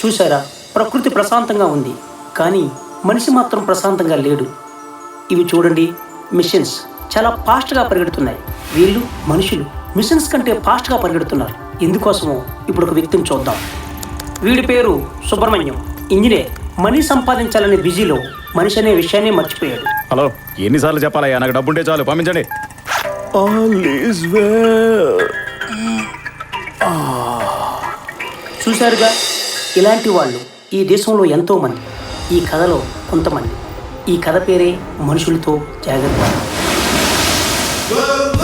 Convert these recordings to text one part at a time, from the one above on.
చూసారా, ప్రకృతి ప్రశాంతంగా ఉంది, కానీ మనిషి మాత్రం ప్రశాంతంగా లేడు. ఇవి చూడండి, మిషన్స్ చాలా ఫాస్ట్గా పరిగెడుతున్నాయి. వీళ్ళు మనుషులు మిషన్స్ కంటే ఫాస్ట్గా పరిగెడుతున్నారు. ఎందుకోసమో ఇప్పుడు ఒక వ్యక్తిని చూద్దాం. వీడి పేరు సుబ్రహ్మణ్యం, ఇంజనీర్. మనీ సంపాదించాలనే బిజీలో మనిషి అనే విషయాన్ని మర్చిపోయాడు. హలో, ఎన్నిసార్లు చెప్పాలయ్యా? నాకు డబ్బుంటే చాలు, పంపించండి. చూశారుగా, ఇలాంటి వాళ్ళు ఈ దేశంలో ఎంతో మంది. ఈ కథలో కొంతమంది. ఈ కథ పేరే మనుషులతో జాగ్రత్త.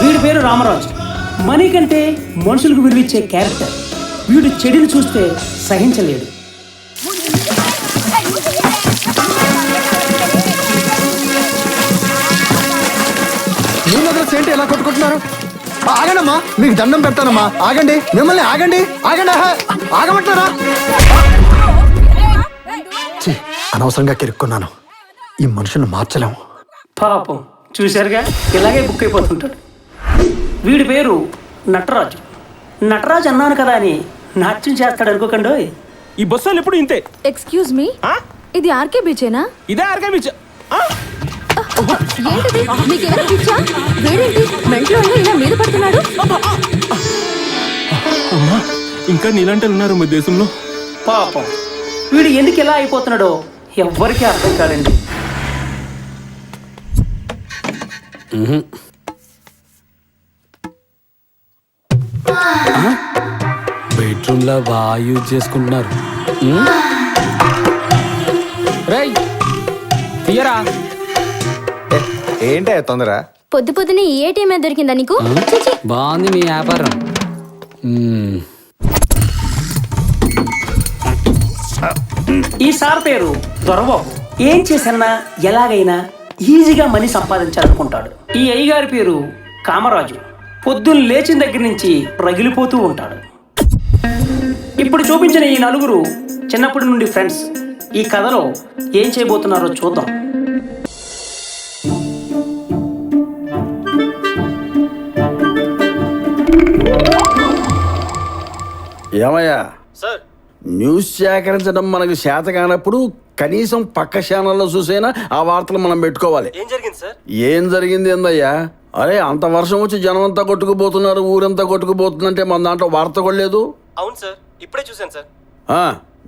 వీడి పేరు రామరాజు. మనీ కంటే మనుషులకు విలువిచ్చే క్యారెక్టర్. వీడు చెడుని చూస్తే సహించలేడు. ఏంటి ఎలా కొట్టుకుంటున్నారు? ఆగండమ్మా, మీకు దండం పెడతానమ్మా. ఆగండి, మిమ్మల్ని ఆగండి, ఆగండి, ఆగమంటారా? అనవసరంగా కిరుక్కున్నాను. ఈ మనుషులను మార్చలేము. పాపం, చూశారుగా, ఇలాగే బుక్ అయిపోతుంటాడు. వీడి పేరు నటరాజు. నటరాజు అన్నాను కదా అని నాట్యం చేస్తాడు అనుకోకండి. ఈ బస్సులు ఎప్పుడు ఇంతే. ఎక్స్క్యూజ్ మీ, ఇది ఆర్కే బీచేనా? ఇదే ఆర్కే బీచ్. ఏంటిది? నీకేమైనా పిచ్చా? వేరేంటి మెంట్లో ఇలా మీద పడుతున్నాడు? అమ్మా, ఇంకా నీలాంటి ఉన్నారు మా దేశంలో. పాపం, వీడు ఎందుకు ఇలా అయిపోతున్నాడో ఎవ్వరికీ అర్థం కాదండి. బెడ్రూమ్ లో బాగా యూజ్ చేసుకుంటున్నారు. రేయ్ తీయరా. ఏంటే తొందర? పొద్దు పొద్దునే ఈ ఏటీఎం దొరికిందా నీకు? బాగుంది మీ వ్యాపారం. ఈ సార్ పేరు దొరబాబు. ఏం చేసన్నా ఎలాగైనా ఈజీగా మనీ సంపాదించాలనుకుంటాడు. ఈ అయ్యగారి పేరు కామరాజు. పొద్దున్న లేచిన దగ్గర నుంచి రగిలిపోతూ ఉంటాడు. ఇప్పుడు చూపించిన ఈ నలుగురు చిన్నప్పటి నుండి ఫ్రెండ్స్. ఈ కథలో ఏం చేయబోతున్నారో చూద్దాం. ఏమయ్యా సార్, న్యూస్ సేకరించడం మనకు చేత కానప్పుడు కనీసం పక్క ఛానల్లో చూసైనా ఆ వార్తలు మనం పెట్టుకోవాలి. ఏం జరిగింది సార్? ఏం జరిగింది ఏందయ్యా? అరే, అంత వర్షం వచ్చి జనం అంతా కొట్టుకుపోతున్నారు, ఊరంతా కొట్టుకుపోతుందంటే మన దాంట్లో వార్త కూడా లేదు. అవును సార్, ఇప్పుడే చూశాను సార్.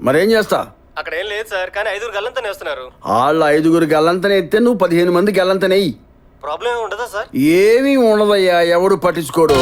మరేం చేస్తా? అక్కడ ఏం లేదు సార్, కానీ 5 గల్లంతనే వస్తున్నారు. వాళ్ళు 5 గల్లంతనే ఎత్తే నువ్వు 15 మంది గల్లంతనే. ప్రాబ్లం ఏమి ఉండదా సార్? ఏమీ ఉండదయ్యా, ఎవడు పట్టించుకోడు.